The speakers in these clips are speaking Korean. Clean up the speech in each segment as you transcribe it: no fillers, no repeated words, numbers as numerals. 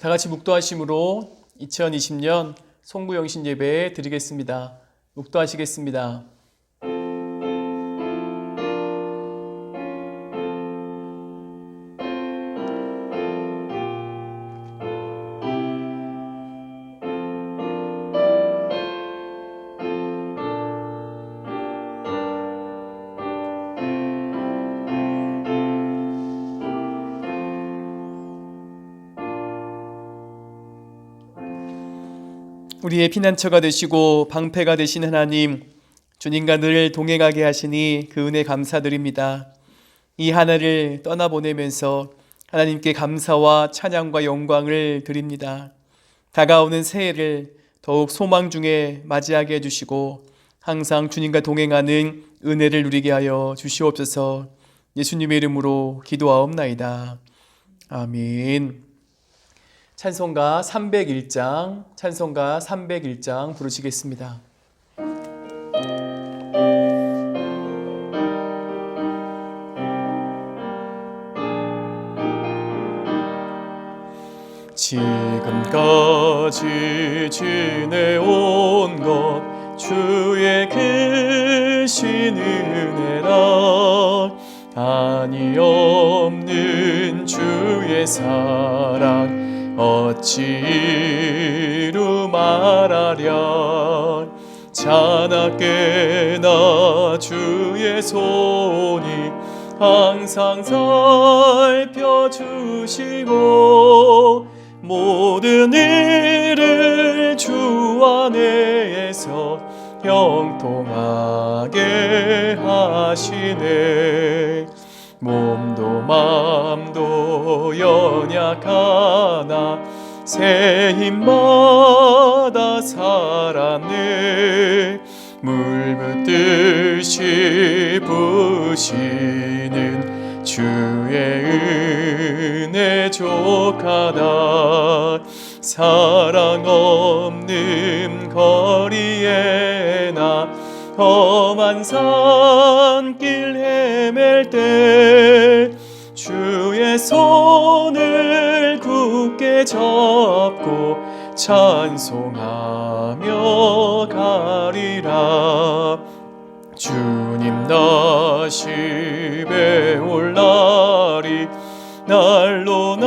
다 같이 묵도하심으로 2020년 송구영신 예배 드리겠습니다. 묵도하시겠습니다. 우리의 피난처가 되시고 방패가 되신 하나님, 주님과 늘 동행하게 하시니 그 은혜 감사드립니다. 이 한 해를 떠나보내면서 하나님께 감사와 찬양과 영광을 드립니다. 다가오는 새해를 더욱 소망 중에 맞이하게 해주시고 항상 주님과 동행하는 은혜를 누리게 하여 주시옵소서. 예수님의 이름으로 기도하옵나이다. 아멘. 찬송가 301장 부르시겠습니다. 지금까지 지내온 것 주의 크신 은혜라. 한이 없는 주의 사랑 어찌 이루 말하랴. 자나깨나 주의 손이 항상 살펴주시고 모든 일을 주 안에서 형통하게 하시네. 몸도 맘도 연약하나 새 힘마다 살았네. 물붓듯이 부으시는 주의 은혜 족하다. 사랑 없는 거리에 나 험한 산길 헤맬 때 주의 손을 굳게 잡고 찬송하며 가리라. 주님 다시 배올 날이 날로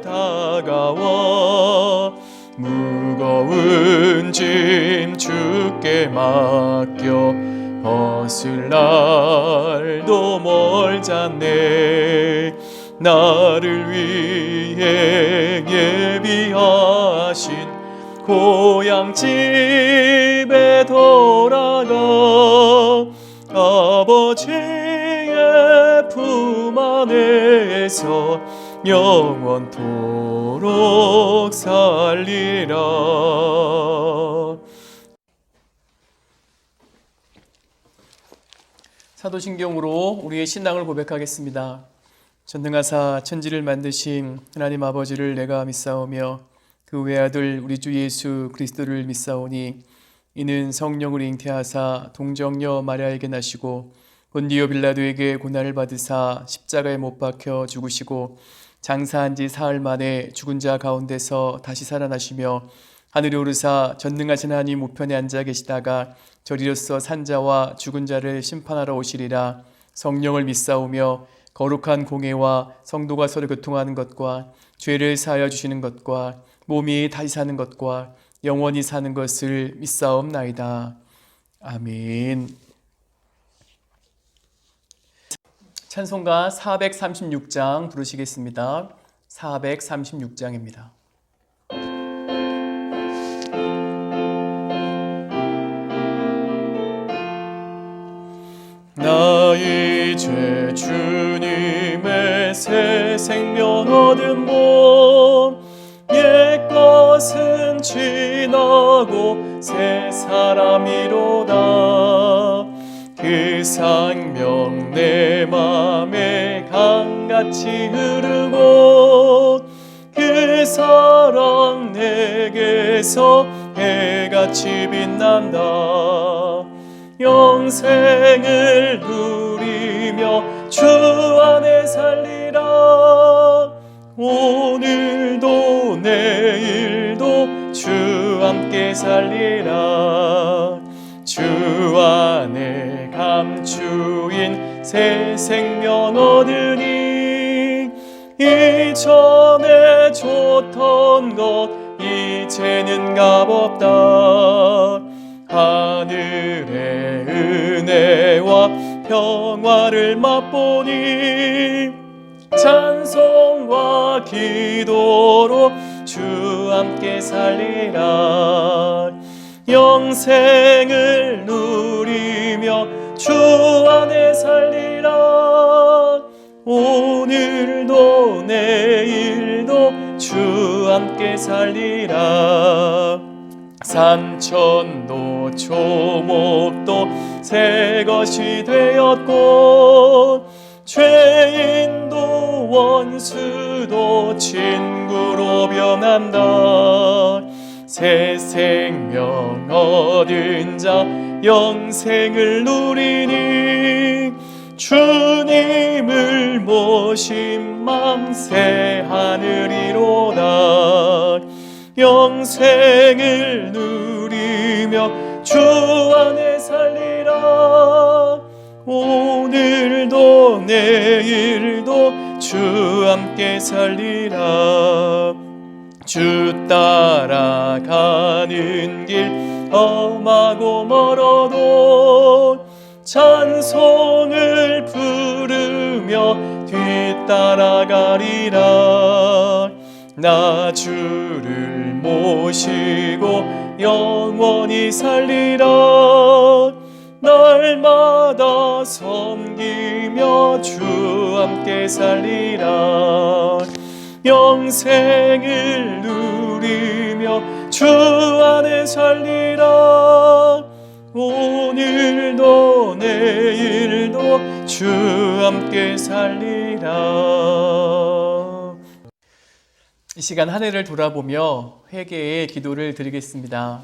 다가와 무거운 짐 주께 맡겨 벗을 날도 멀잖네. 나를 위해 예비하신 고향 집에 돌아가 아버지의 품 안에서 영원토록 살리라. 사도신경으로 우리의 신앙을 고백하겠습니다. 전능하사 천지를 만드신 하나님 아버지를 내가 믿사오며 그 외아들 우리 주 예수 그리스도를 믿사오니 이는 성령을 잉태하사 동정녀 마리아에게 나시고 본디오 빌라도에게 고난을 받으사 십자가에 못 박혀 죽으시고 장사한 지 사흘 만에 죽은 자 가운데서 다시 살아나시며 하늘에 오르사 전능하신 하나님 우편에 앉아 계시다가 저리로서 산자와 죽은 자를 심판하러 오시리라. 성령을 믿사오며 거룩한 공회와 성도가 서로 교통하는 것과 죄를 사하여 주시는 것과 몸이 다시 사는 것과 영원히 사는 것을 믿사옵나이다. 아멘. 찬송가 436장 부르시겠습니다. 436장입니다. 나 이제 주님의 새 생명 얻은 몸 옛 것은 지나고 새 사람이로다. 그 생명 내 맘에 강같이 흐르고 그 사랑 내게서 해같이 빛난다. 영생을 누리며 주 안에 살리라. 오늘도 내일도 주 함께 살리라. 주 안에 감추인 새 생명 얻으니 이전에 좋던 것 이제는 값없다. 하늘의 은혜와 평화를 맛보니 찬송과 기도로 주 함께 살리라. 영생을 누리며 주 안에 살리라. 오늘도 내일도 주 함께 살리라. 산천도 초목도 새 것이 되었고 죄인도 원수도 친구로 변한다. 새 생명 얻은 자 영생을 누리니 주님을 모신 맘 새 하늘이로다. 영생을 누리며 주 안에 살리라. 오늘도 내일도 주 함께 살리라. 주 따라가는 길 험하고 멀어도 찬송을 부르며 뒤따라가리라. 나 주를 모시고 영원히 살리라. 날마다 섬기며 주 함께 살리라. 영생을 누리며 주 안에 살리라. 오늘도 내일도 주 함께 살리라. 이 시간 한 해를 돌아보며 회개의 기도를 드리겠습니다.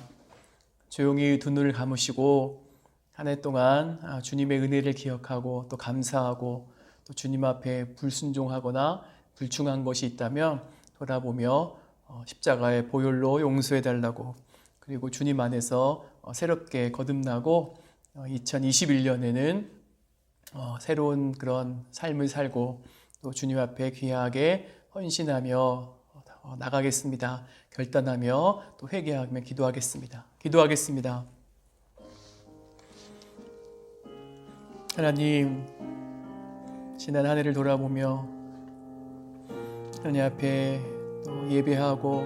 조용히 두 눈을 감으시고 한 해 동안 주님의 은혜를 기억하고 또 감사하고 또 주님 앞에 불순종하거나 불충한 것이 있다면 돌아보며 십자가의 보혈로 용서해달라고, 그리고 주님 안에서 새롭게 거듭나고 2021년에는 새로운 그런 삶을 살고 또 주님 앞에 귀하게 헌신하며 나가겠습니다. 결단하며 또 회개하며 기도하겠습니다. 기도하겠습니다. 하나님, 지난 한 해를 돌아보며 하나님 앞에 또 예배하고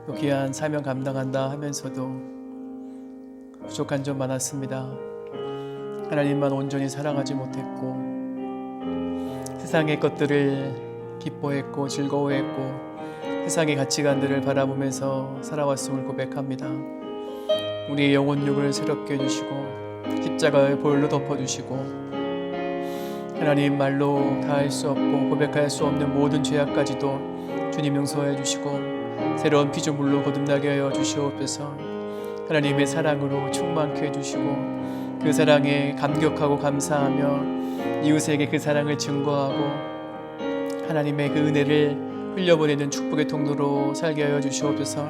또 귀한 사명 감당한다 하면서도 부족한 점 많았습니다. 하나님만 온전히 사랑하지 못했고 세상의 것들을 기뻐했고 즐거워했고 세상의 가치관들을 바라보면서 살아왔음을 고백합니다. 우리의 영혼육을 새롭게 해주시고 십자가의 보혈로 덮어주시고 하나님 말로 다할 수 없고 고백할 수 없는 모든 죄악까지도 주님 용서해 주시고 새로운 피조물로 거듭나게 하여 주시옵소서. 하나님의 사랑으로 충만케 해주시고 그 사랑에 감격하고 감사하며 이웃에게 그 사랑을 증거하고 하나님의 그 은혜를 흘려보내는 축복의 통로로 살게 하여 주시옵소서.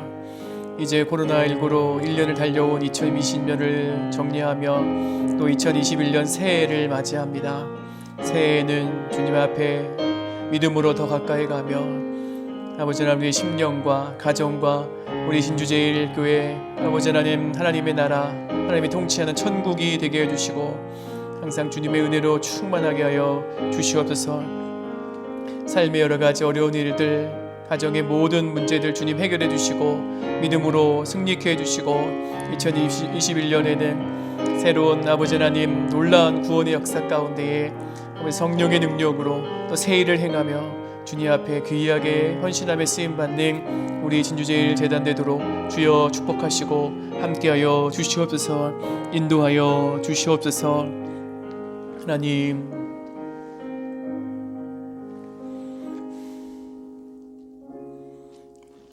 이제 코로나19로 1년을 달려온 2020년을 정리하며 또 2021년 새해를 맞이합니다. 새해에는 주님 앞에 믿음으로 더 가까이 가며 아버지 하나님의 심령과 가정과 우리 신주제일교회 아버지 하나님, 하나님의 나라, 하나님이 통치하는 천국이 되게 해주시고 항상 주님의 은혜로 충만하게 하여 주시옵소서. 삶의 여러 가지 어려운 일들, 가정의 모든 문제들 주님 해결해 주시고 믿음으로 승리케 해주시고 2021년에는 새로운 아버지 하나님 놀라운 구원의 역사 가운데에 성령의 능력으로 또 새일을 행하며 주님 앞에 귀하게 헌신함에 쓰임받는 우리 진주제일 재단 되도록 주여 축복하시고 함께하여 주시옵소서. 인도하여 주시옵소서. 하나님,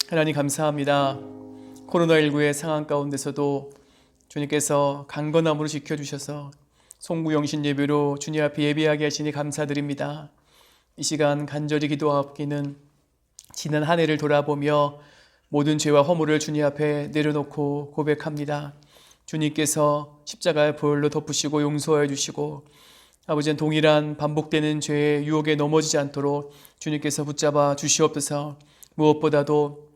하나님 감사합니다. 코로나19의 상황 가운데서도 주님께서 강건함으로 지켜주셔서 송구영신 예배로 주님 앞에 예배하게 하시니 감사드립니다. 이 시간 간절히 기도하옵기는 지난 한 해를 돌아보며 모든 죄와 허물을 주님 앞에 내려놓고 고백합니다. 주님께서 십자가의 보혈로 덮으시고 용서해 주시고 아버지는 동일한 반복되는 죄의 유혹에 넘어지지 않도록 주님께서 붙잡아 주시옵소서. 무엇보다도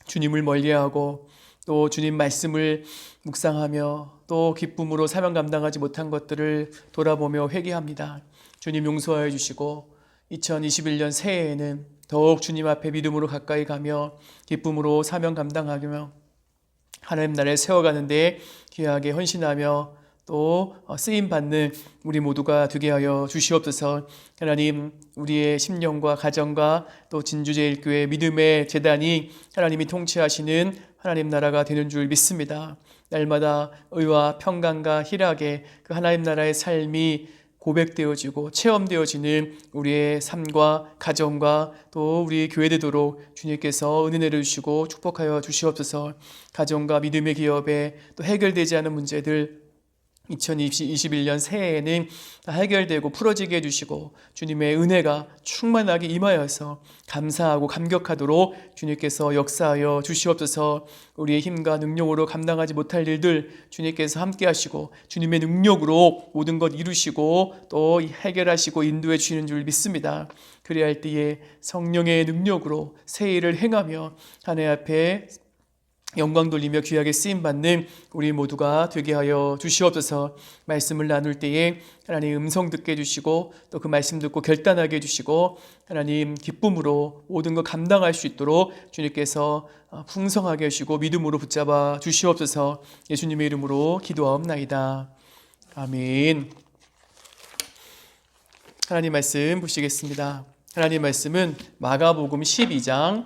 주님을 멀리하고 또 주님 말씀을 묵상하며 또 기쁨으로 사명 감당하지 못한 것들을 돌아보며 회개합니다. 주님 용서해 주시고 2021년 새해에는 더욱 주님 앞에 믿음으로 가까이 가며 기쁨으로 사명 감당하며 하나님 나라에 세워가는 데 귀하게 헌신하며 또 쓰임받는 우리 모두가 되게 하여 주시옵소서. 하나님, 우리의 심령과 가정과 또 진주제일교회 믿음의 재단이 하나님이 통치하시는 하나님 나라가 되는 줄 믿습니다. 날마다 의와 평강과 희락의 그 하나님 나라의 삶이 고백되어지고 체험되어지는 우리의 삶과 가정과 또 우리 교회 되도록 주님께서 은혜 내려주시고 축복하여 주시옵소서. 가정과 믿음의 기업에 또 해결되지 않은 문제들 2021년 새해에는 다 해결되고 풀어지게 해주시고 주님의 은혜가 충만하게 임하여서 감사하고 감격하도록 주님께서 역사하여 주시옵소서. 우리의 힘과 능력으로 감당하지 못할 일들 주님께서 함께 하시고 주님의 능력으로 모든 것 이루시고 또 해결하시고 인도해 주시는 줄 믿습니다. 그래야 할 때에 성령의 능력으로 새 일을 행하며 하나님 앞에 영광 돌리며 귀하게 쓰임받는 우리 모두가 되게 하여 주시옵소서. 말씀을 나눌 때에 하나님 음성 듣게 해주시고 또 그 말씀 듣고 결단하게 해주시고 하나님 기쁨으로 모든 것 감당할 수 있도록 주님께서 풍성하게 하시고 믿음으로 붙잡아 주시옵소서. 예수님의 이름으로 기도하옵나이다. 아멘. 하나님 말씀 보시겠습니다. 하나님 말씀은 마가복음 12장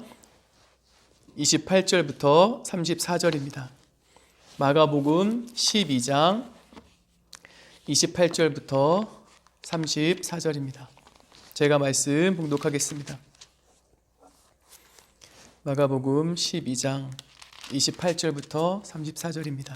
28절부터 34절입니다. 마가복음 12장 28절부터 34절입니다. 제가 말씀 봉독하겠습니다. 마가복음 12장 28절부터 34절입니다.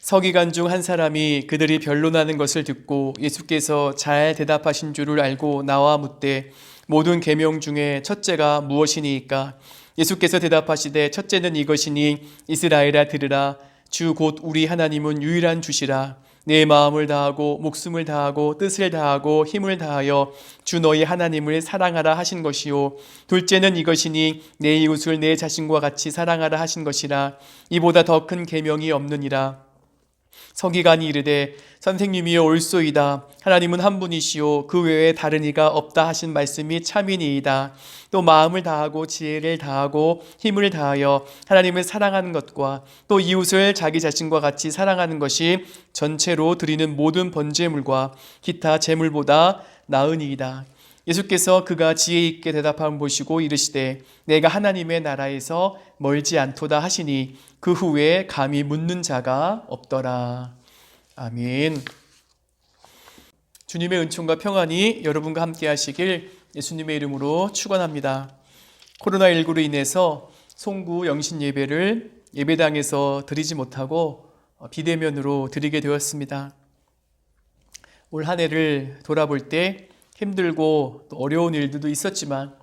서기관 중 한 사람이 그들이 변론하는 것을 듣고 예수께서 잘 대답하신 줄을 알고 나와 묻되 모든 계명 중에 첫째가 무엇이니이까? 예수께서 대답하시되 첫째는 이것이니 이스라엘아 들으라. 주 곧 우리 하나님은 유일한 주시라. 내 마음을 다하고 목숨을 다하고 뜻을 다하고 힘을 다하여 주 너희 하나님을 사랑하라 하신 것이요. 둘째는 이것이니 내 이웃을 내 자신과 같이 사랑하라 하신 것이라. 이보다 더 큰 계명이 없느니라. 서기관이 이르되 선생님이여 옳소이다. 하나님은 한 분이시요 그 외에 다른 이가 없다 하신 말씀이 참이니이다. 또 마음을 다하고 지혜를 다하고 힘을 다하여 하나님을 사랑하는 것과 또 이웃을 자기 자신과 같이 사랑하는 것이 전체로 드리는 모든 번제물과 기타 제물보다 나으니이다. 예수께서 그가 지혜 있게 대답함을 보시고 이르시되 내가 하나님의 나라에서 멀지 않도다 하시니 그 후에 감히 묻는 자가 없더라. 아멘. 주님의 은총과 평안이 여러분과 함께 하시길 예수님의 이름으로 축원합니다. 코로나19로 인해서 송구 영신 예배를 예배당에서 드리지 못하고 비대면으로 드리게 되었습니다. 올 한 해를 돌아볼 때 힘들고 또 어려운 일들도 있었지만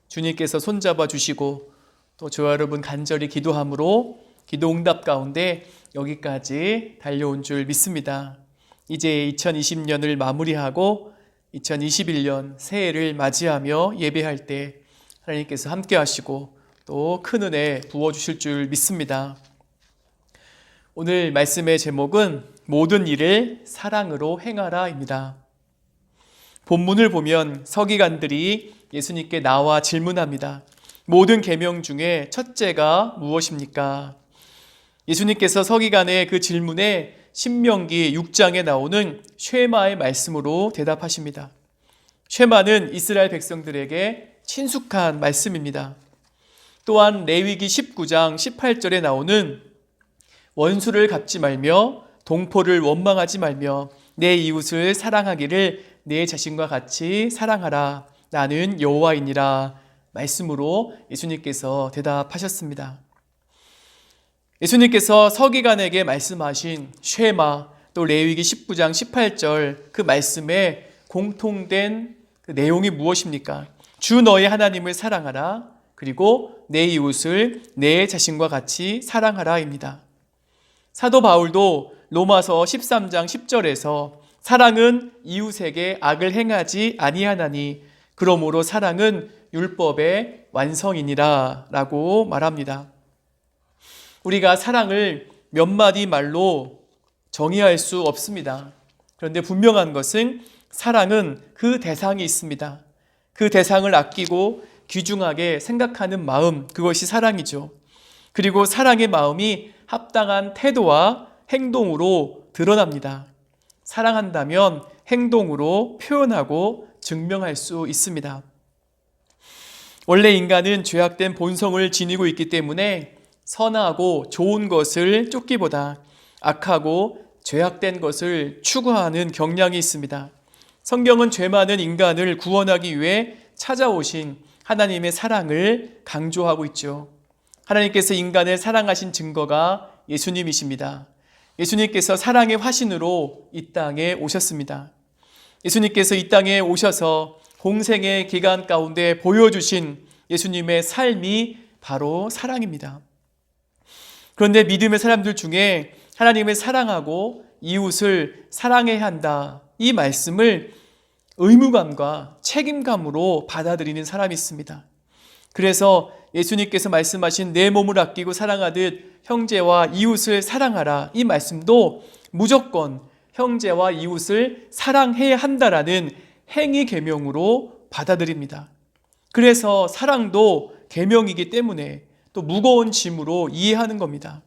주님께서 손잡아 주시고 또 저와 여러분 간절히 기도함으로 기도 응답 가운데 여기까지 달려온 줄 믿습니다. 이제 2020년을 마무리하고 2021년 새해를 맞이하며 예배할 때 하나님께서 함께 하시고 또 큰 은혜 부어주실 줄 믿습니다. 오늘 말씀의 제목은 모든 일을 사랑으로 행하라입니다. 본문을 보면 서기관들이 예수님께 나와 질문합니다. 모든 계명 중에 첫째가 무엇입니까? 예수님께서 서기관의 그 질문에 신명기 6장에 나오는 쉐마의 말씀으로 대답하십니다. 쉐마는 이스라엘 백성들에게 친숙한 말씀입니다. 또한 레위기 19장 18절에 나오는 원수를 갚지 말며 동포를 원망하지 말며 내 이웃을 사랑하기를 내 자신과 같이 사랑하라. 나는 여호와이니라. 말씀으로 예수님께서 대답하셨습니다. 예수님께서 서기관에게 말씀하신 쉐마 또 레위기 19장 18절 그 말씀에 공통된 그 내용이 무엇입니까? 주 너의 하나님을 사랑하라. 그리고 내 이웃을 내 자신과 같이 사랑하라입니다. 사도 바울도 로마서 13장 10절에서 사랑은 이웃에게 악을 행하지 아니하나니 그러므로 사랑은 율법의 완성이니라 라고 말합니다. 우리가 사랑을 몇 마디 말로 정의할 수 없습니다. 그런데 분명한 것은 사랑은 그 대상이 있습니다. 그 대상을 아끼고 귀중하게 생각하는 마음, 그것이 사랑이죠. 그리고 사랑의 마음이 합당한 태도와 행동으로 드러납니다. 사랑한다면 행동으로 표현하고 증명할 수 있습니다. 원래 인간은 죄악된 본성을 지니고 있기 때문에 선하고 좋은 것을 쫓기보다 악하고 죄악된 것을 추구하는 경향이 있습니다. 성경은 죄 많은 인간을 구원하기 위해 찾아오신 하나님의 사랑을 강조하고 있죠. 하나님께서 인간을 사랑하신 증거가 예수님이십니다. 예수님께서 사랑의 화신으로 이 땅에 오셨습니다. 예수님께서 이 땅에 오셔서 공생의 기간 가운데 보여주신 예수님의 삶이 바로 사랑입니다. 그런데 믿음의 사람들 중에 하나님을 사랑하고 이웃을 사랑해야 한다, 이 말씀을 의무감과 책임감으로 받아들이는 사람이 있습니다. 그래서 예수님께서 말씀하신 내 몸을 아끼고 사랑하듯 형제와 이웃을 사랑하라, 이 말씀도 무조건 형제와 이웃을 사랑해야 한다라는 행위 계명으로 받아들입니다. 그래서 사랑도 계명이기 때문에 또 무거운 짐으로 이해하는 겁니다.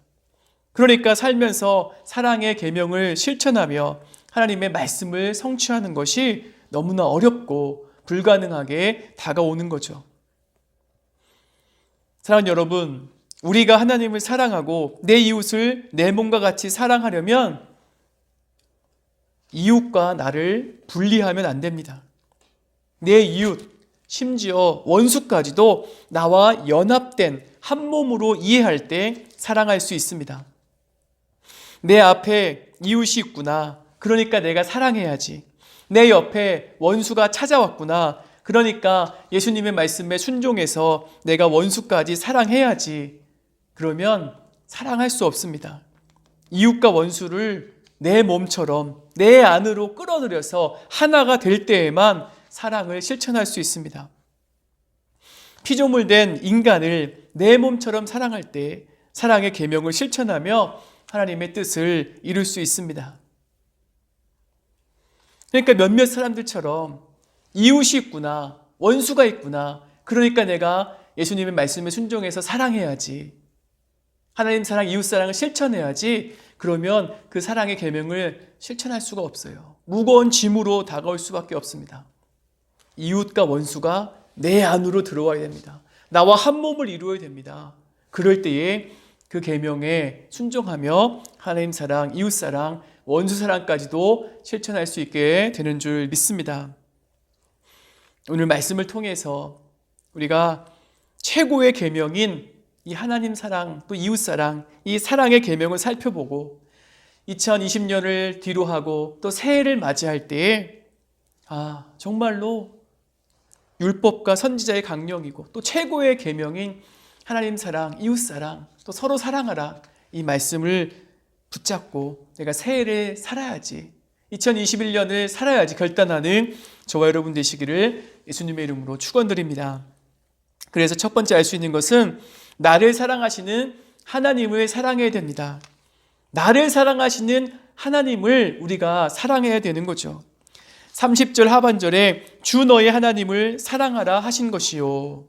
그러니까 살면서 사랑의 계명을 실천하며 하나님의 말씀을 성취하는 것이 너무나 어렵고 불가능하게 다가오는 거죠. 사랑하는 여러분, 우리가 하나님을 사랑하고 내 이웃을 내 몸과 같이 사랑하려면 이웃과 나를 분리하면 안 됩니다. 내 이웃, 심지어 원수까지도 나와 연합된 한 몸으로 이해할 때 사랑할 수 있습니다. 내 앞에 이웃이 있구나, 그러니까 내가 사랑해야지. 내 옆에 원수가 찾아왔구나, 그러니까 예수님의 말씀에 순종해서 내가 원수까지 사랑해야지. 그러면 사랑할 수 없습니다. 이웃과 원수를 내 몸처럼 내 안으로 끌어들여서 하나가 될 때에만 사랑을 실천할 수 있습니다. 피조물 된 인간을 내 몸처럼 사랑할 때 사랑의 계명을 실천하며 하나님의 뜻을 이룰 수 있습니다. 그러니까 몇몇 사람들처럼 이웃이 있구나, 원수가 있구나, 그러니까 내가 예수님의 말씀에 순종해서 사랑해야지, 하나님 사랑, 이웃 사랑을 실천해야지, 그러면 그 사랑의 계명을 실천할 수가 없어요. 무거운 짐으로 다가올 수밖에 없습니다. 이웃과 원수가 내 안으로 들어와야 됩니다. 나와 한 몸을 이루어야 됩니다. 그럴 때에 그 계명에 순종하며 하나님 사랑, 이웃 사랑, 원수 사랑까지도 실천할 수 있게 되는 줄 믿습니다. 오늘 말씀을 통해서 우리가 최고의 계명인 이 하나님 사랑, 또 이웃 사랑, 이 사랑의 계명을 살펴보고 2020년을 뒤로 하고 또 새해를 맞이할 때에 정말로 율법과 선지자의 강령이고 또 최고의 계명인 하나님 사랑, 이웃 사랑, 또 서로 사랑하라, 이 말씀을 붙잡고 내가 새해를 살아야지, 2021년을 살아야지 결단하는 저와 여러분 되시기를 예수님의 이름으로 축원드립니다. 그래서 첫 번째 알 수 있는 것은 나를 사랑하시는 하나님을 사랑해야 됩니다. 나를 사랑하시는 하나님을 우리가 사랑해야 되는 거죠. 30절 하반절에 주 너의 하나님을 사랑하라 하신 것이요.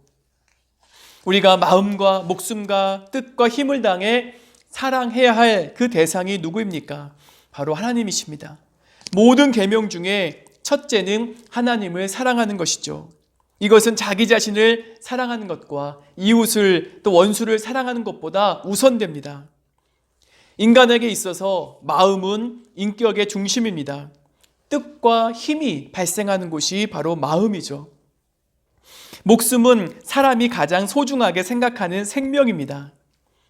우리가 마음과 목숨과 뜻과 힘을 다해 사랑해야 할 그 대상이 누구입니까? 바로 하나님이십니다. 모든 계명 중에 첫째는 하나님을 사랑하는 것이죠. 이것은 자기 자신을 사랑하는 것과 이웃을 또 원수를 사랑하는 것보다 우선됩니다. 인간에게 있어서 마음은 인격의 중심입니다. 뜻과 힘이 발생하는 곳이 바로 마음이죠. 목숨은 사람이 가장 소중하게 생각하는 생명입니다.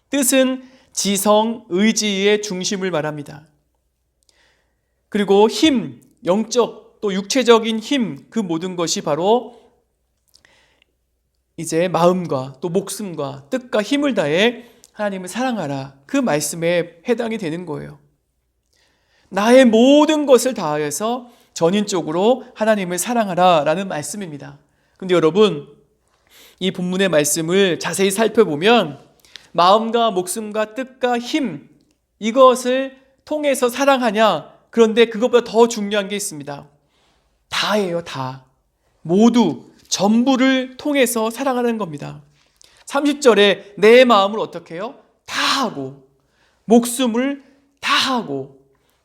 뜻은 지성, 의지의 중심을 말합니다. 그리고 힘, 영적 또 육체적인 힘, 그 모든 것이 바로 이제 마음과 또 목숨과 뜻과 힘을 다해 하나님을 사랑하라. 그 말씀에 해당이 되는 거예요. 나의 모든 것을 다하여서 전인적으로 하나님을 사랑하라 라는 말씀입니다. 근데 여러분, 이 본문의 말씀을 자세히 살펴보면 마음과 목숨과 뜻과 힘, 이것을 통해서 사랑하냐? 그런데 그것보다 더 중요한 게 있습니다. 다예요, 다. 모두, 전부를 통해서 사랑하는 겁니다. 30절에 내 마음을 어떻게 해요? 다 하고, 목숨을 다 하고,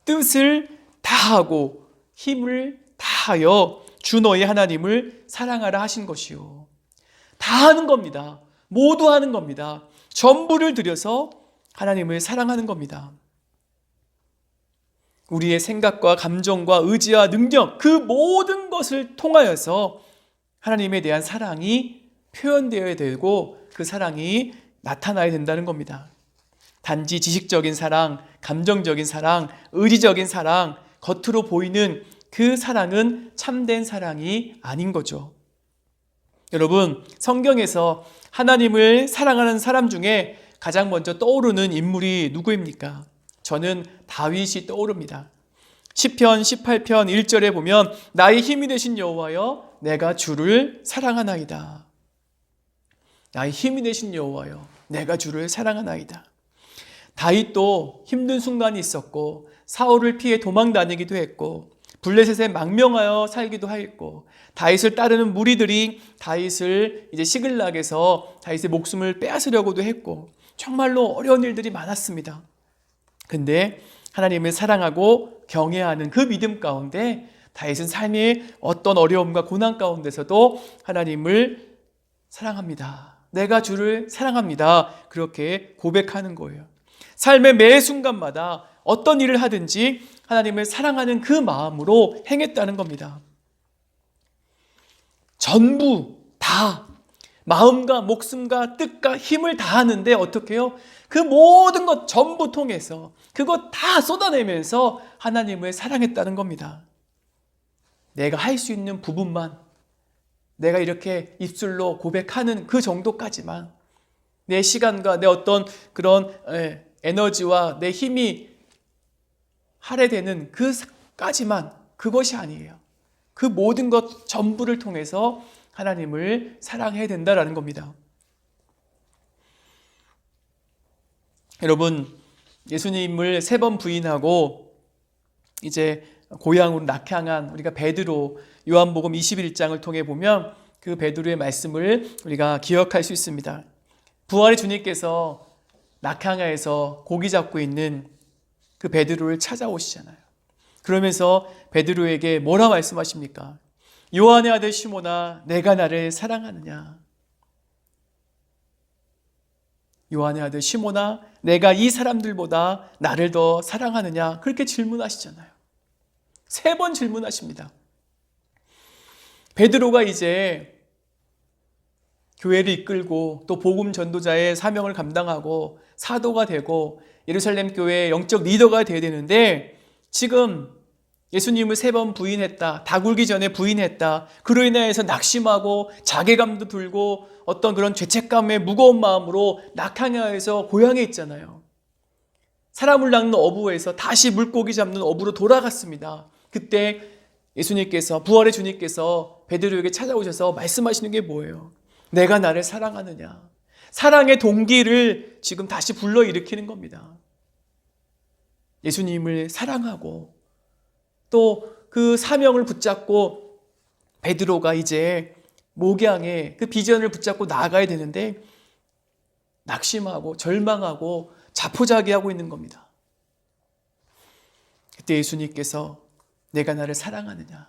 뜻을 다 하고, 힘을 다하여 주 너의 하나님을 사랑하라 하신 것이요. 다 하는 겁니다. 모두 하는 겁니다. 전부를 들여서 하나님을 사랑하는 겁니다. 우리의 생각과 감정과 의지와 능력, 그 모든 것을 통하여서 하나님에 대한 사랑이 표현되어야 되고 그 사랑이 나타나야 된다는 겁니다. 단지 지식적인 사랑, 감정적인 사랑, 의지적인 사랑, 겉으로 보이는 그 사랑은 참된 사랑이 아닌 거죠. 여러분, 성경에서 하나님을 사랑하는 사람 중에 가장 먼저 떠오르는 인물이 누구입니까? 저는 다윗이 떠오릅니다. 시편 18편 1절에 보면 나의 힘이 되신 여호와여 내가 주를 사랑하나이다. 나의 힘이 되신 여호와여 내가 주를 사랑하나이다. 다윗도 힘든 순간이 있었고 사울을 피해 도망 다니기도 했고 블레셋에 망명하여 살기도 했고 다윗을 따르는 무리들이 다윗을 이제 시글락에서 다윗의 목숨을 빼앗으려고도 했고 정말로 어려운 일들이 많았습니다. 근데 하나님을 사랑하고 경외하는 그 믿음 가운데 다윗은 삶의 어떤 어려움과 고난 가운데서도 하나님을 사랑합니다. 내가 주를 사랑합니다. 그렇게 고백하는 거예요. 삶의 매 순간마다 어떤 일을 하든지 하나님을 사랑하는 그 마음으로 행했다는 겁니다. 전부 다 마음과 목숨과 뜻과 힘을 다하는데 어떻게 해요? 그 모든 것 전부 통해서 그것 다 쏟아내면서 하나님을 사랑했다는 겁니다. 내가 할 수 있는 부분만, 내가 이렇게 입술로 고백하는 그 정도까지만, 내 시간과 내 어떤 그런 에너지와 내 힘이 할애되는 그까지만, 그것이 아니에요. 그 모든 것 전부를 통해서 하나님을 사랑해야 된다라는 겁니다. 여러분, 예수님을 3번 부인하고 이제 고향으로 낙향한 우리가 베드로, 요한복음 21장을 통해 보면 그 베드로의 말씀을 우리가 기억할 수 있습니다. 부활의 주님께서 낙향하에서 고기 잡고 있는 그 베드로를 찾아오시잖아요. 그러면서 베드로에게 뭐라 말씀하십니까? 요한의 아들 시몬아, 내가 나를 사랑하느냐? 요한의 아들 시몬아, 내가 이 사람들보다 나를 더 사랑하느냐? 그렇게 질문하시잖아요. 3번 질문하십니다. 베드로가 이제 교회를 이끌고 또 복음 전도자의 사명을 감당하고 사도가 되고 예루살렘 교회의 영적 리더가 되어야 되는데 지금 예수님을 3번 부인했다. 다 굴기 전에 부인했다. 그로 인해서 낙심하고 자괴감도 들고 어떤 그런 죄책감의 무거운 마음으로 낙향하에서 고향에 있잖아요. 사람을 낚는 어부에서 다시 물고기 잡는 어부로 돌아갔습니다. 그때 예수님께서, 부활의 주님께서 베드로에게 찾아오셔서 말씀하시는 게 뭐예요? 내가 나를 사랑하느냐? 사랑의 동기를 지금 다시 불러일으키는 겁니다. 예수님을 사랑하고 또 그 사명을 붙잡고 베드로가 이제 목양의 그 비전을 붙잡고 나아가야 되는데 낙심하고 절망하고 자포자기하고 있는 겁니다. 그때 예수님께서 내가 나를 사랑하느냐?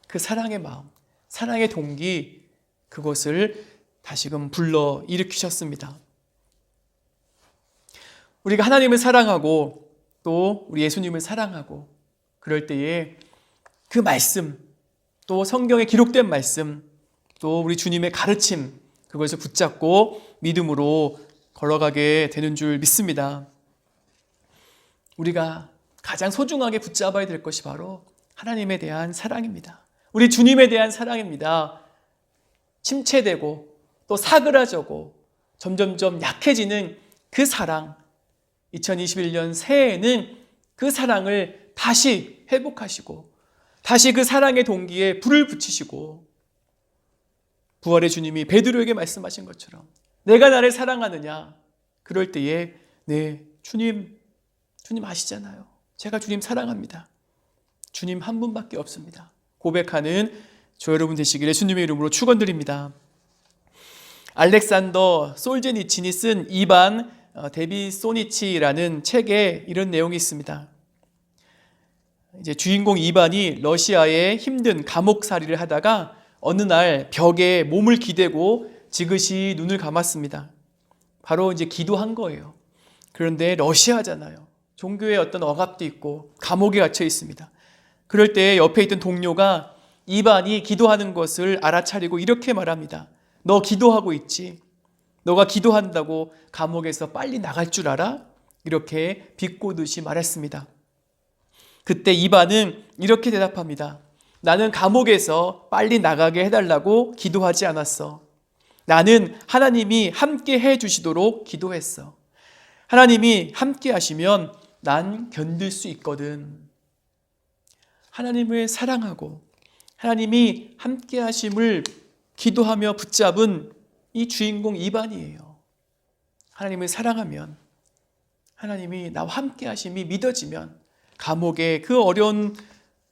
그 사랑의 마음, 사랑의 동기, 그것을 다시금 불러 일으키셨습니다. 우리가 하나님을 사랑하고 또 우리 예수님을 사랑하고 그럴 때에 그 말씀, 또 성경에 기록된 말씀, 또 우리 주님의 가르침, 그것을 붙잡고 믿음으로 걸어가게 되는 줄 믿습니다. 우리가 가장 소중하게 붙잡아야 될 것이 바로 하나님에 대한 사랑입니다. 우리 주님에 대한 사랑입니다. 침체되고 또 사그라져고 점점점 약해지는 그 사랑, 2021년 새해에는 그 사랑을 다시 회복하시고 다시 그 사랑의 동기에 불을 붙이시고 부활의 주님이 베드로에게 말씀하신 것처럼 내가 나를 사랑하느냐? 그럴 때에 네, 주님 아시잖아요. 제가 주님 사랑합니다. 주님 한 분밖에 없습니다. 고백하는 저 여러분 되시기를 주님의 이름으로 축원드립니다. 알렉산더 솔제니친이 쓴 이반 데비소니치라는 책에 이런 내용이 있습니다. 이제 주인공 이반이 러시아의 힘든 감옥살이를 하다가 어느 날 벽에 몸을 기대고 지그시 눈을 감았습니다. 바로 이제 기도한 거예요. 그런데 러시아잖아요. 종교의 어떤 억압도 있고 감옥에 갇혀 있습니다. 그럴 때 옆에 있던 동료가 이반이 기도하는 것을 알아차리고 이렇게 말합니다. 너 기도하고 있지? 너가 기도한다고 감옥에서 빨리 나갈 줄 알아? 이렇게 비꼬듯이 말했습니다. 그때 이반은 이렇게 대답합니다. 나는 감옥에서 빨리 나가게 해달라고 기도하지 않았어. 나는 하나님이 함께 해주시도록 기도했어. 하나님이 함께 하시면 난 견딜 수 있거든. 하나님을 사랑하고 하나님이 함께 하심을 기도하며 붙잡은 이 주인공 이반이에요. 하나님을 사랑하면 하나님이 나와 함께 하심이 믿어지면 감옥의 그 어려운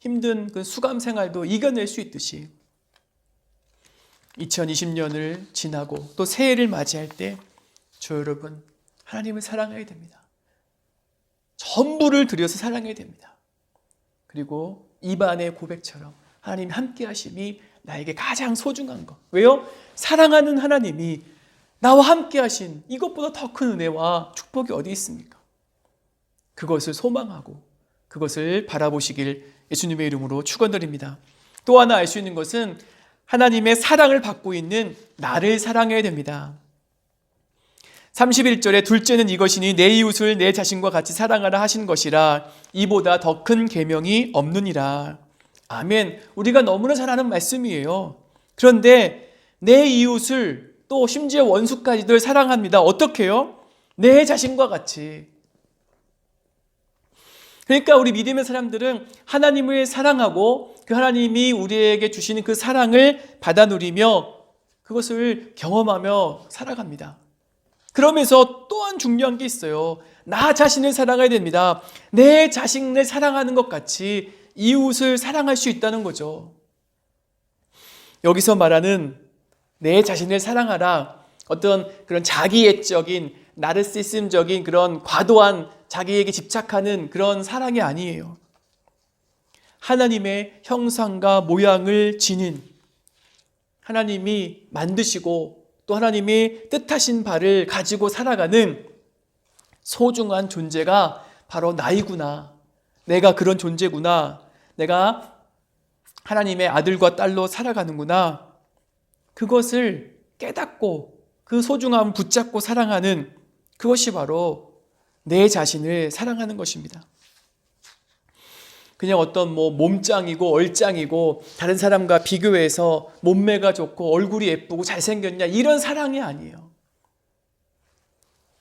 힘든 그 수감 생활도 이겨낼 수 있듯이 2020년을 지나고 또 새해를 맞이할 때 저 여러분 하나님을 사랑해야 됩니다. 전부를 들여서 사랑해야 됩니다. 그리고 이반의 고백처럼 하나님 함께 하심이 나에게 가장 소중한 것. 왜요? 사랑하는 하나님이 나와 함께 하신 이것보다 더 큰 은혜와 축복이 어디 있습니까? 그것을 소망하고 그것을 바라보시길 예수님의 이름으로 축원드립니다. 또 하나 알 수 있는 것은 하나님의 사랑을 받고 있는 나를 사랑해야 됩니다. 31절에 둘째는 이것이니 내 이웃을 내 자신과 같이 사랑하라 하신 것이라 이보다 더 큰 계명이 없느니라. 아멘. 우리가 너무나 잘 아는 말씀이에요. 그런데 내 이웃을 또 심지어 원수까지도 사랑합니다. 어떻게 해요? 내 자신과 같이. 그러니까 우리 믿음의 사람들은 하나님을 사랑하고 그 하나님이 우리에게 주시는 그 사랑을 받아 누리며 그것을 경험하며 살아갑니다. 그러면서 또한 중요한 게 있어요. 나 자신을 사랑해야 됩니다. 내 자신을 사랑하는 것 같이 이웃을 사랑할 수 있다는 거죠. 여기서 말하는 내 자신을 사랑하라, 어떤 그런 자기애적인 나르시즘적인 그런 과도한 자기에게 집착하는 그런 사랑이 아니에요. 하나님의 형상과 모양을 지닌 하나님이 만드시고 또 하나님이 뜻하신 바를 가지고 살아가는 소중한 존재가 바로 나이구나. 내가 그런 존재구나. 내가 하나님의 아들과 딸로 살아가는구나. 그것을 깨닫고 그 소중함을 붙잡고 사랑하는 그것이 바로 내 자신을 사랑하는 것입니다. 그냥 어떤 몸짱이고 얼짱이고 다른 사람과 비교해서 몸매가 좋고 얼굴이 예쁘고 잘생겼냐 이런 사랑이 아니에요.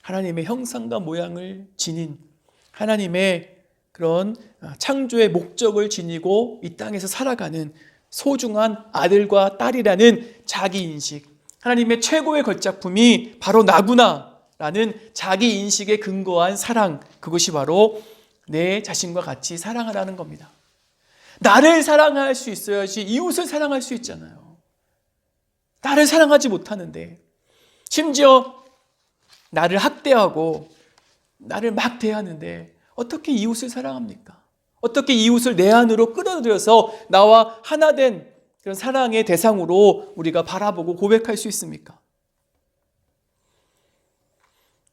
하나님의 형상과 모양을 지닌 하나님의 그런 창조의 목적을 지니고 이 땅에서 살아가는 소중한 아들과 딸이라는 자기인식, 하나님의 최고의 걸작품이 바로 나구나 라는 자기인식에 근거한 사랑, 그것이 바로 내 자신과 같이 사랑하라는 겁니다. 나를 사랑할 수 있어야지 이웃을 사랑할 수 있잖아요. 나를 사랑하지 못하는데 심지어 나를 학대하고 나를 막 대하는데 어떻게 이웃을 사랑합니까? 어떻게 이웃을 내 안으로 끌어들여서 나와 하나 된 그런 사랑의 대상으로 우리가 바라보고 고백할 수 있습니까?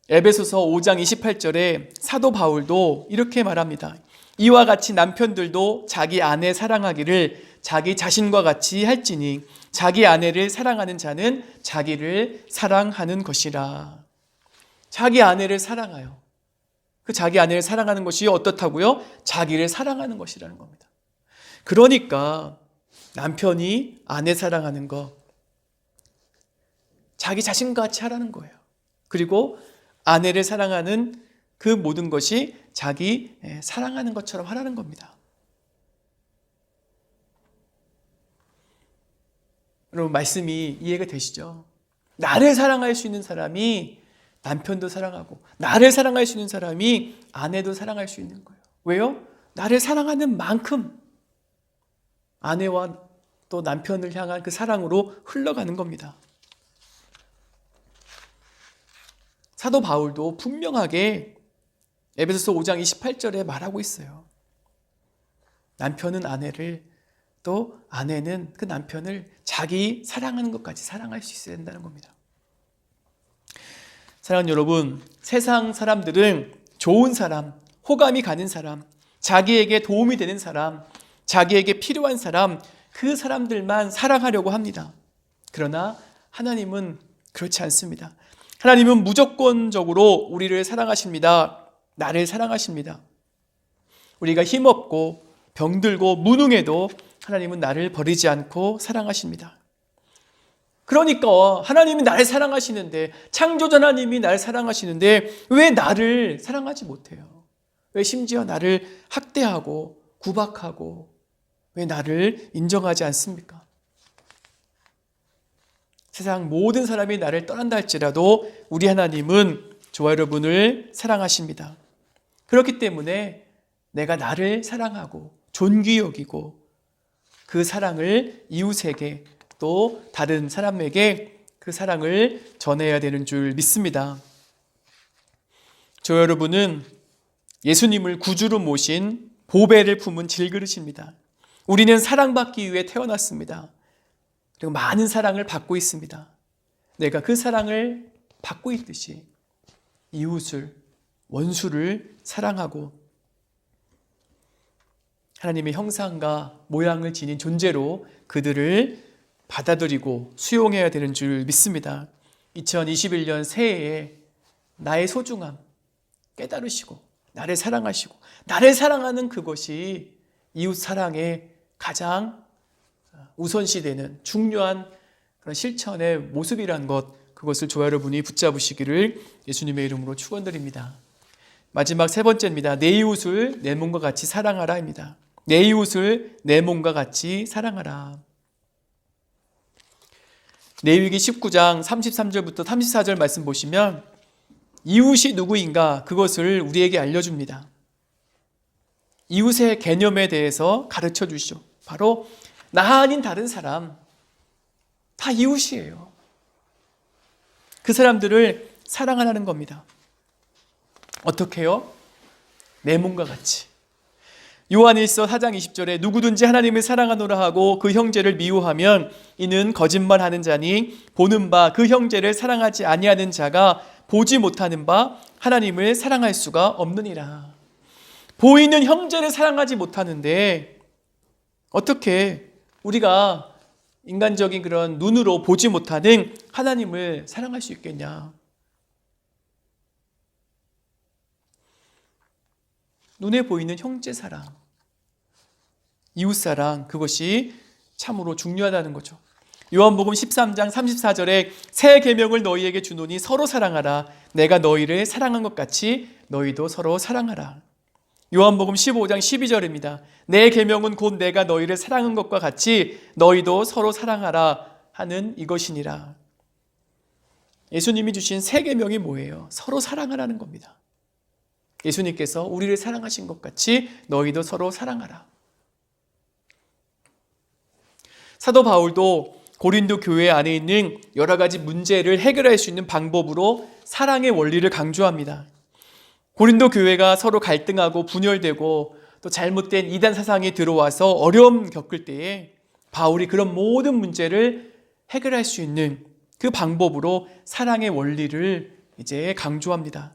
에베소서 5장 28절에 사도 바울도 이렇게 말합니다. 이와 같이 남편들도 자기 아내 사랑하기를 자기 자신과 같이 할지니 자기 아내를 사랑하는 자는 자기를 사랑하는 것이라. 자기 아내를 사랑하여. 그 자기 아내를 사랑하는 것이 어떻다고요? 자기를 사랑하는 것이라는 겁니다. 그러니까 남편이 아내 사랑하는 것, 자기 자신과 같이 하라는 거예요. 그리고 아내를 사랑하는 그 모든 것이 자기 사랑하는 것처럼 하라는 겁니다. 여러분, 말씀이 이해가 되시죠? 나를 사랑할 수 있는 사람이 남편도 사랑하고, 나를 사랑할 수 있는 사람이 아내도 사랑할 수 있는 거예요. 왜요? 나를 사랑하는 만큼 아내와 또 남편을 향한 그 사랑으로 흘러가는 겁니다. 사도 바울도 분명하게 에베소서 5장 28절에 말하고 있어요. 남편은 아내를, 또 아내는 그 남편을 자기 사랑하는 것까지 사랑할 수 있어야 된다는 겁니다. 사랑하는 여러분, 세상 사람들은 좋은 사람, 호감이 가는 사람, 자기에게 도움이 되는 사람, 자기에게 필요한 사람, 그 사람들만 사랑하려고 합니다. 그러나 하나님은 그렇지 않습니다. 하나님은 무조건적으로 우리를 사랑하십니다. 나를 사랑하십니다. 우리가 힘없고 병들고 무능해도 하나님은 나를 버리지 않고 사랑하십니다. 그러니까 하나님이 나를 사랑하시는데, 창조자 하나님이 나를 사랑하시는데 왜 나를 사랑하지 못해요? 왜 심지어 나를 학대하고 구박하고 왜 나를 인정하지 않습니까? 세상 모든 사람이 나를 떠난다 할지라도 우리 하나님은 저와 여러분을 사랑하십니다. 그렇기 때문에 내가 나를 사랑하고 존귀 여기고 그 사랑을 이웃에게 또 다른 사람에게 그 사랑을 전해야 되는 줄 믿습니다. 저 여러분은 예수님을 구주로 모신 보배를 품은 질그릇입니다. 우리는 사랑받기 위해 태어났습니다. 그리고 많은 사랑을 받고 있습니다. 내가 그 사랑을 받고 있듯이 이웃을, 원수를 사랑하고 하나님의 형상과 모양을 지닌 존재로 그들을 받아들이고 수용해야 되는 줄 믿습니다. 2021년 새해에 나의 소중함 깨달으시고 나를 사랑하시고 나를 사랑하는 그것이 이웃 사랑의 가장 우선시되는 중요한 그런 실천의 모습이란 것, 그것을 저와 여러분이 붙잡으시기를 예수님의 이름으로 축원드립니다. 마지막 세 번째입니다. 내 이웃을 내 몸과 같이 사랑하라입니다. 내 이웃을 내 몸과 같이 사랑하라. 레위기 19장 33절부터 34절 말씀 보시면 이웃이 누구인가 그것을 우리에게 알려줍니다. 이웃의 개념에 대해서 가르쳐 주시죠. 바로 나 아닌 다른 사람 다 이웃이에요. 그 사람들을 사랑하라는 겁니다. 어떻게 해요? 내 몸과 같이. 요한일서 4장 20절에 누구든지 하나님을 사랑하노라 하고 그 형제를 미워하면 이는 거짓말하는 자니 보는 바 그 형제를 사랑하지 아니하는 자가 보지 못하는 바 하나님을 사랑할 수가 없느니라. 보이는 형제를 사랑하지 못하는데 어떻게 우리가 인간적인 그런 눈으로 보지 못하는 하나님을 사랑할 수 있겠냐? 눈에 보이는 형제 사랑, 이웃 사랑, 그것이 참으로 중요하다는 거죠. 요한복음 13장 34절에 새 계명을 너희에게 주노니 서로 사랑하라. 내가 너희를 사랑한 것 같이 너희도 서로 사랑하라. 요한복음 15장 12절입니다. 내 계명은 곧 내가 너희를 사랑한 것과 같이 너희도 서로 사랑하라 하는 이것이니라. 예수님이 주신 새 계명이 뭐예요? 서로 사랑하라는 겁니다. 예수님께서 우리를 사랑하신 것 같이 너희도 서로 사랑하라. 사도 바울도 고린도 교회 안에 있는 여러 가지 문제를 해결할 수 있는 방법으로 사랑의 원리를 강조합니다. 고린도 교회가 서로 갈등하고 분열되고 또 잘못된 이단 사상이 들어와서 어려움 겪을 때에 바울이 그런 모든 문제를 해결할 수 있는 그 방법으로 사랑의 원리를 이제 강조합니다.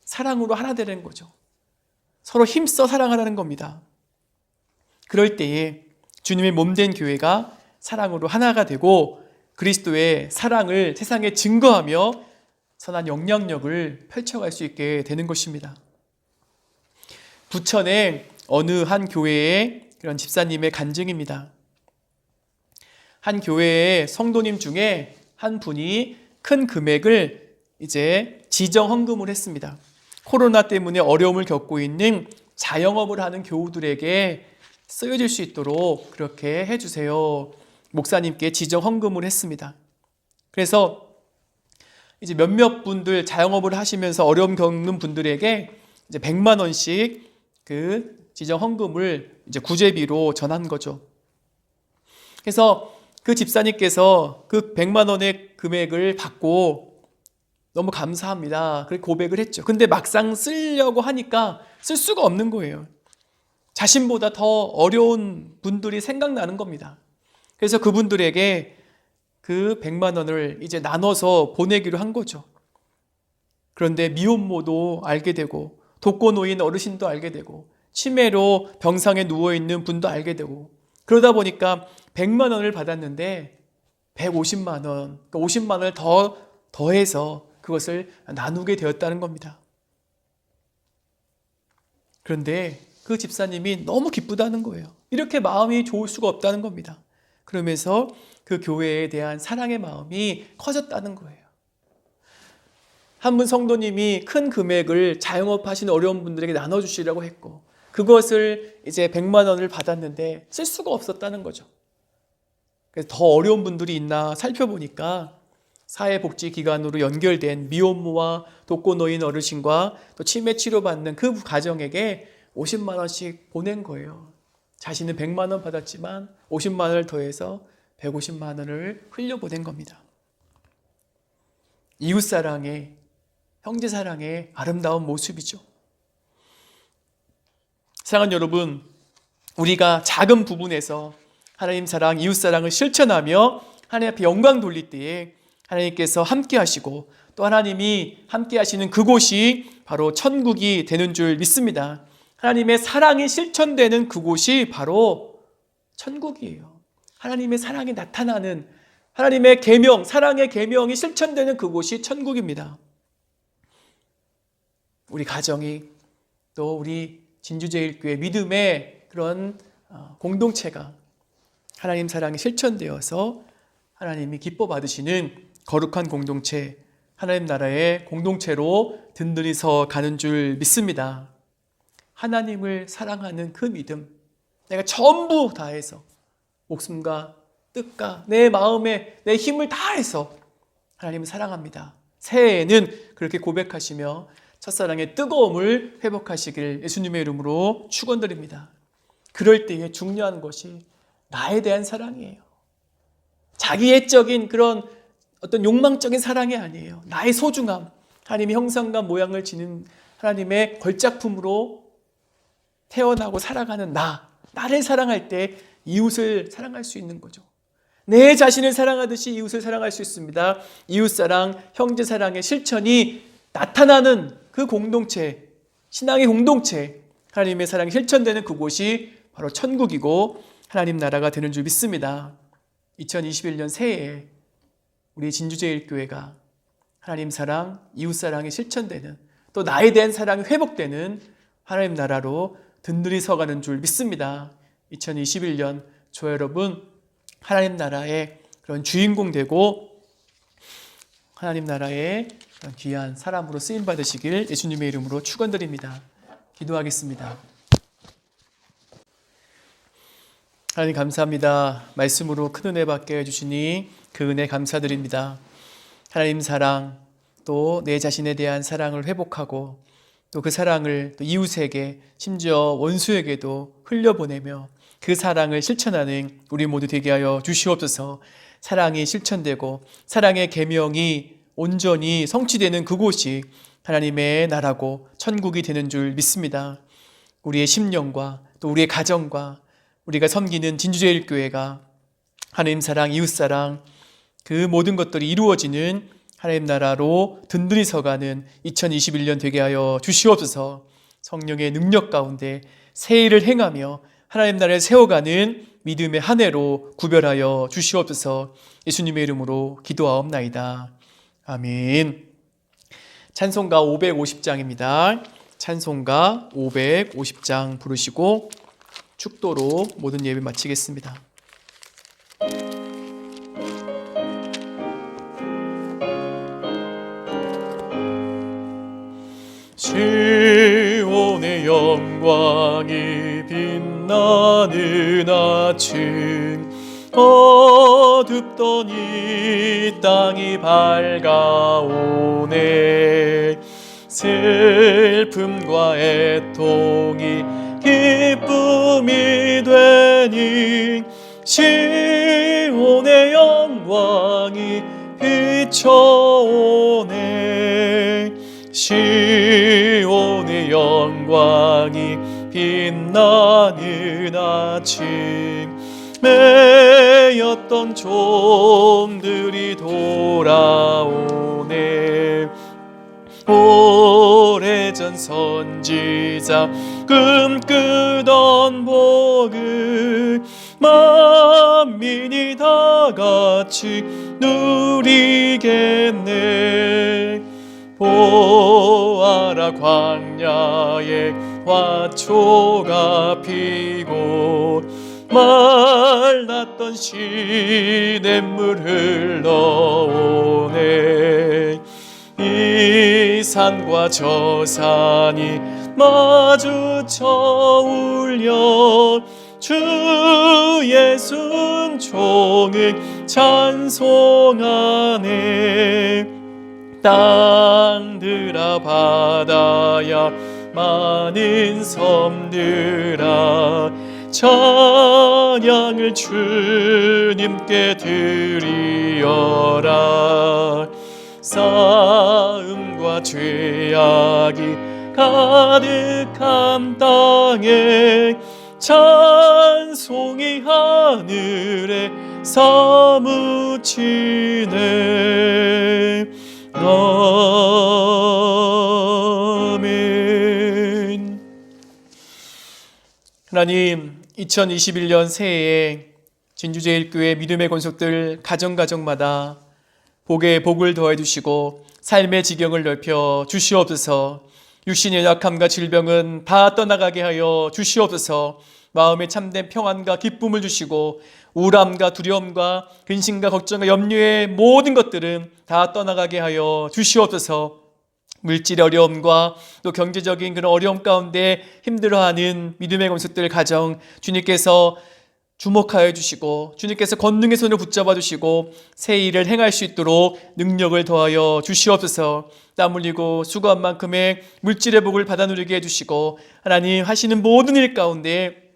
사랑으로 하나 되는 거죠. 서로 힘써 사랑하라는 겁니다. 그럴 때에 주님의 몸된 교회가 사랑으로 하나가 되고 그리스도의 사랑을 세상에 증거하며 선한 영향력을 펼쳐갈 수 있게 되는 것입니다. 부천의 어느 한 교회의 그런 집사님의 간증입니다. 한 교회의 성도님 중에 한 분이 큰 금액을 이제 지정 헌금을 했습니다. 코로나 때문에 어려움을 겪고 있는 자영업을 하는 교우들에게 쓰여질 수 있도록 그렇게 해주세요. 목사님께 지정 헌금을 했습니다. 그래서 이제 몇몇 분들 자영업을 하시면서 어려움 겪는 분들에게 이제 100만 원씩 그 지정 헌금을 이제 구제비로 전한 거죠. 그래서 그 집사님께서 그 100만 원의 금액을 받고 너무 감사합니다. 그렇게 고백을 했죠. 근데 막상 쓰려고 하니까 쓸 수가 없는 거예요. 자신보다 더 어려운 분들이 생각나는 겁니다. 그래서 그분들에게 그 100만 원을 이제 나눠서 보내기로 한 거죠. 그런데 미혼모도 알게 되고 독거노인 어르신도 알게 되고 치매로 병상에 누워있는 분도 알게 되고 그러다 보니까 100만 원을 받았는데 150만 원, 그러니까 50만 원을 더해서 그것을 나누게 되었다는 겁니다. 그런데 그 집사님이 너무 기쁘다는 거예요. 이렇게 마음이 좋을 수가 없다는 겁니다. 그러면서 그 교회에 대한 사랑의 마음이 커졌다는 거예요. 한 분 성도님이 큰 금액을 자영업 하시는 어려운 분들에게 나눠주시라고 했고 그것을 이제 100만 원을 받았는데 쓸 수가 없었다는 거죠. 그래서 더 어려운 분들이 있나 살펴보니까 사회복지기관으로 연결된 미혼모와 독거노인 어르신과 또 치매 치료받는 그 가정에게 50만 원씩 보낸 거예요. 자신은 100만 원 받았지만 50만 원을 더해서 150만 원을 흘려보낸 겁니다. 이웃사랑의, 형제사랑의 아름다운 모습이죠. 사랑하는 여러분, 우리가 작은 부분에서 하나님 사랑, 이웃사랑을 실천하며 하나님 앞에 영광 돌릴 때에 하나님께서 함께 하시고 또 하나님이 함께 하시는 그곳이 바로 천국이 되는 줄 믿습니다. 하나님의 사랑이 실천되는 그곳이 바로 천국이에요. 하나님의 사랑이 나타나는 하나님의 계명, 사랑의 계명이 실천되는 그곳이 천국입니다. 우리 가정이 또 우리 진주제일교회 믿음의 그런 공동체가 하나님 사랑이 실천되어서 하나님이 기뻐 받으시는 거룩한 공동체, 하나님 나라의 공동체로 든든히 서 가는 줄 믿습니다. 하나님을 사랑하는 그 믿음, 내가 전부 다해서 목숨과 뜻과 내 마음에 내 힘을 다해서 하나님을 사랑합니다. 새해에는 그렇게 고백하시며 첫사랑의 뜨거움을 회복하시길 예수님의 이름으로 축원드립니다. 그럴 때에 중요한 것이 나에 대한 사랑이에요. 자기애적인 그런 어떤 욕망적인 사랑이 아니에요. 나의 소중함, 하나님의 형상과 모양을 지닌 하나님의 걸작품으로 태어나고 살아가는 나를 사랑할 때 이웃을 사랑할 수 있는 거죠. 내 자신을 사랑하듯이 이웃을 사랑할 수 있습니다. 이웃사랑, 형제사랑의 실천이 나타나는 그 공동체, 신앙의 공동체, 하나님의 사랑이 실천되는 그곳이 바로 천국이고 하나님 나라가 되는 줄 믿습니다. 2021년 새해에 우리 진주제일교회가 하나님 사랑, 이웃사랑이 실천되는 또 나에 대한 사랑이 회복되는 하나님 나라로 든든히 서가는 줄 믿습니다. 2021년 저 여러분 하나님 나라의 그런 주인공 되고 하나님 나라의 그런 귀한 사람으로 쓰임 받으시길 예수님의 이름으로 축원드립니다. 기도하겠습니다. 하나님 감사합니다. 말씀으로 큰 은혜 받게 해주시니 그 은혜 감사드립니다. 하나님 사랑 또 내 자신에 대한 사랑을 회복하고 또 그 사랑을 또 이웃에게 심지어 원수에게도 흘려보내며 그 사랑을 실천하는 우리 모두 되게 하여 주시옵소서. 사랑이 실천되고 사랑의 계명이 온전히 성취되는 그곳이 하나님의 나라고 천국이 되는 줄 믿습니다. 우리의 심령과 또 우리의 가정과 우리가 섬기는 진주제일교회가 하나님 사랑, 이웃사랑 그 모든 것들이 이루어지는 하나님 나라로 든든히 서가는 2021년 되게 하여 주시옵소서. 성령의 능력 가운데 새 일을 행하며 하나님 나라를 세워가는 믿음의 한 해로 구별하여 주시옵소서. 예수님의 이름으로 기도하옵나이다. 아멘. 찬송가 550장입니다. 찬송가 550장 부르시고 축도로 모든 예배 마치겠습니다. 시온의 영광이 빛나는 아침, 어둡던 이 땅이 밝아오네. 슬픔과 애통이 기쁨이 되니 시온의 영광이 비춰오네. 시온의 영광이 빛나는 아침, 매였던 종들이 돌아오네. 오래전 선지자 꿈꾸던 복을 만민이 다 같이 누리겠네. 보아라, 광야에 화초가 피고 말랐던 시냇물 흘러오네. 이 산과 저 산이 마주쳐 울려 주 예수 은총을 찬송하네. 땅들아 바다야 많은 섬들아 찬양을 주님께 드리어라. 싸움과 죄악이 가득한 땅에 찬송이 하늘에 사무치네. 아멘. 하나님, 2021년 새해에 진주제일교회 믿음의 권속들 가정가정마다 복에 복을 더해 주시고 삶의 지경을 넓혀 주시옵소서. 육신의 약함과 질병은 다 떠나가게 하여 주시옵소서. 마음에 참된 평안과 기쁨을 주시고 우울함과 두려움과 근심과 걱정과 염려의 모든 것들은 다 떠나가게 하여 주시옵소서. 물질의 어려움과 또 경제적인 그런 어려움 가운데 힘들어하는 믿음의 권속들 가정 주님께서 주목하여 주시고 주님께서 권능의 손을 붙잡아 주시고 새 일을 행할 수 있도록 능력을 더하여 주시옵소서. 땀 흘리고 수고한 만큼의 물질의 복을 받아 누리게 해주시고 하나님 하시는 모든 일 가운데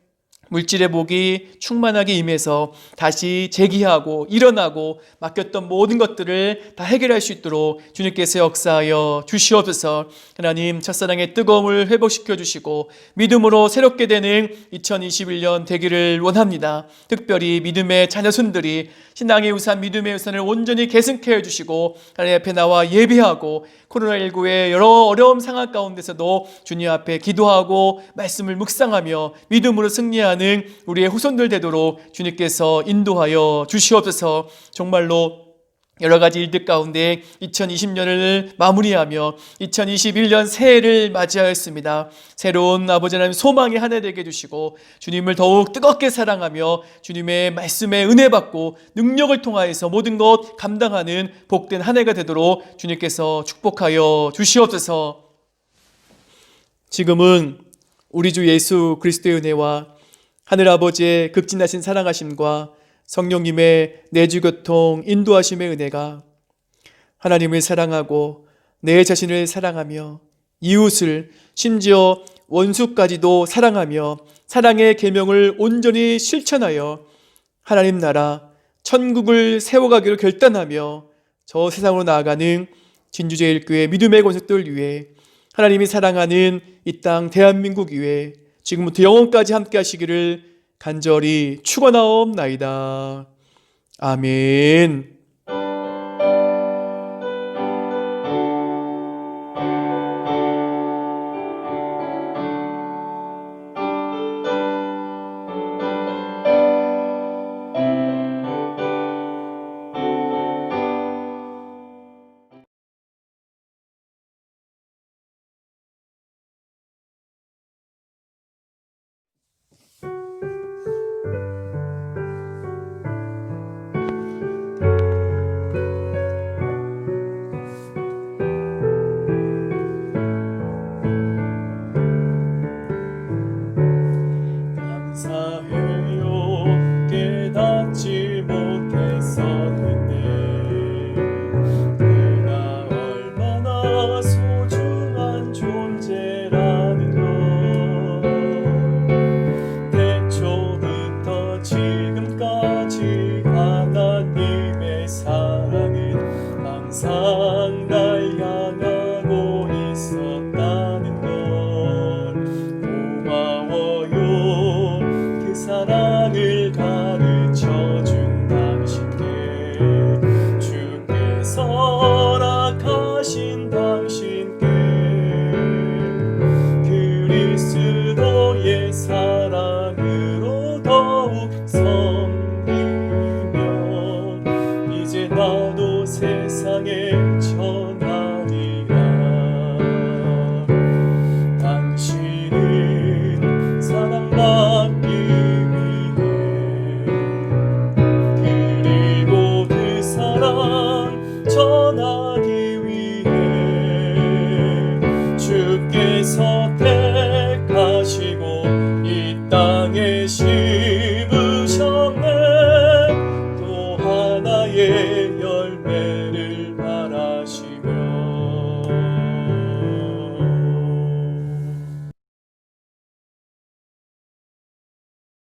물질의 복이 충만하게 임해서 다시 재기하고 일어나고 맡겼던 모든 것들을 다 해결할 수 있도록 주님께서 역사하여 주시옵소서. 하나님 첫사랑의 뜨거움을 회복시켜 주시고 믿음으로 새롭게 되는 2021년 되기를 원합니다. 특별히 믿음의 자녀손들이 신앙의 우산 믿음의 우산을 온전히 계승케 해주시고 하나님 앞에 나와 예배하고 코로나19의 여러 어려움 상황 가운데서도 주님 앞에 기도하고 말씀을 묵상하며 믿음으로 승리하는 우리의 후손들 되도록 주님께서 인도하여 주시옵소서. 정말로 여러 가지 일들 가운데 2020년을 마무리하며 2021년 새해를 맞이하였습니다. 새로운 아버지 하나님 소망의 한 해 되게 해주시고 주님을 더욱 뜨겁게 사랑하며 주님의 말씀에 은혜 받고 능력을 통하여서 모든 것 감당하는 복된 한 해가 되도록 주님께서 축복하여 주시옵소서. 지금은 우리 주 예수 그리스도의 은혜와 하늘아버지의 극진하신 사랑하심과 성령님의 내주교통 인도하심의 은혜가 하나님을 사랑하고 내 자신을 사랑하며 이웃을 심지어 원수까지도 사랑하며 사랑의 계명을 온전히 실천하여 하나님 나라 천국을 세워가기로 결단하며 저 세상으로 나아가는 진주제일교회 믿음의 권속들 위해 하나님이 사랑하는 이 땅 대한민국 위해 지금부터 영원까지 함께 하시기를 간절히 축원하옵나이다. 아멘. 항상 날 향하고 있었다는 걸 고마워요. 그 사랑을 가르쳐준 당신께 주께서 허락하신 당신